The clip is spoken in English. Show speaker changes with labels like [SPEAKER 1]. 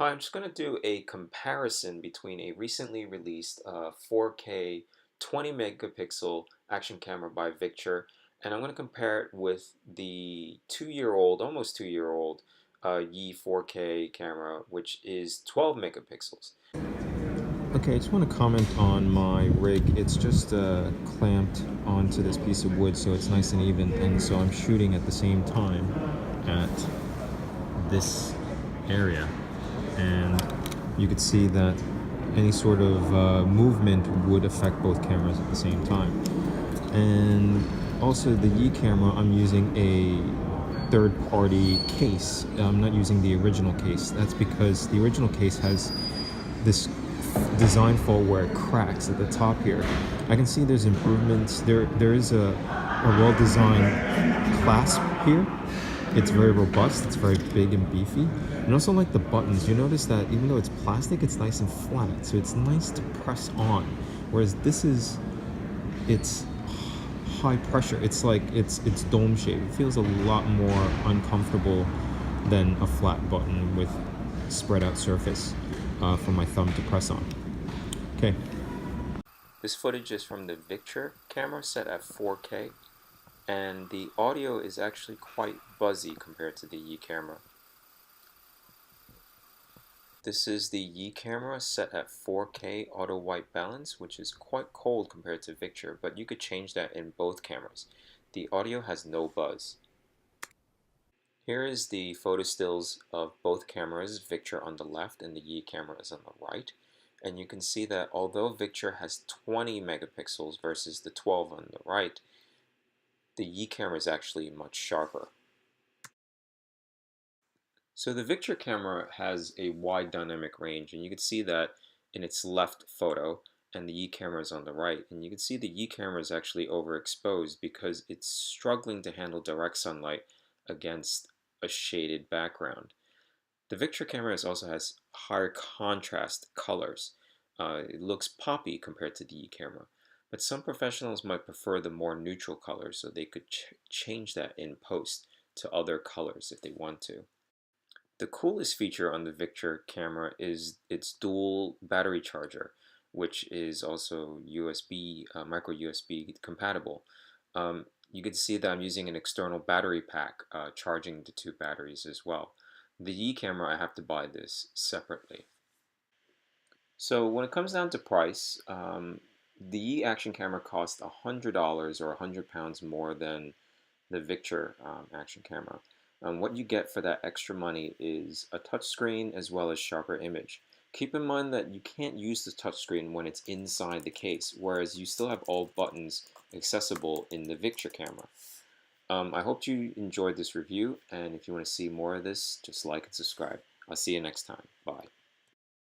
[SPEAKER 1] Hi, I'm just going to do a comparison between a recently released 4K 20 megapixel action camera by Victure, and I'm going to compare it with the 2-year-old, almost 2-year-old Yi 4K camera, which is 12 megapixels.
[SPEAKER 2] Okay, I just want to comment on my rig. It's just clamped onto this piece of wood so it's nice and even, and so I'm shooting at the same time at this area, and you could see that any sort of movement would affect both cameras at the same time. And also the Yi camera, I'm using a third-party case. I'm not using the original case. That's because the original case has this design fault where it cracks at the top here. I can see there's improvements. There is a well-designed clasp here. It's very robust, it's very big and beefy. And also like the buttons, you notice that even though it's plastic, it's nice and flat, so it's nice to press on. Whereas this is, it's high pressure. It's like it's dome shaped. It feels a lot more uncomfortable than a flat button with spread out surface for my thumb to press on. Okay.
[SPEAKER 1] This footage is from the Victure camera set at 4K, and the audio is actually quite buzzy compared to the Yi camera. This is the Yi camera set at 4K auto white balance, which is quite cold compared to Victure, but you could change that in both cameras. The audio has no buzz. Here is the photo stills of both cameras, Victure on the left and the Yi camera is on the right. And you can see that although Victure has 20 megapixels versus the 12 on the right, the Yi camera is actually much sharper. So the Victure camera has a wide dynamic range, and you can see that in its left photo, and the Yi camera is on the right. And you can see the Yi camera is actually overexposed because it's struggling to handle direct sunlight against a shaded background. The Victure camera also has higher contrast colors. It looks poppy compared to the Yi camera. But some professionals might prefer the more neutral colors, so they could change that in post to other colors if they want to. The coolest feature on the Victure camera is its dual battery charger, which is also USB, micro USB compatible. You can see that I'm using an external battery pack charging the two batteries as well. The Yi camera, I have to buy this separately. So when it comes down to price, the Yi action camera costs $100 or £100 more than the Victure action camera. What you get for that extra money is a touchscreen as well as sharper image. Keep in mind that you can't use the touchscreen when it's inside the case, whereas you still have all buttons accessible in the Victure camera. I hope you enjoyed this review, and if you want to see more of this, just like and subscribe. I'll see you next time. Bye.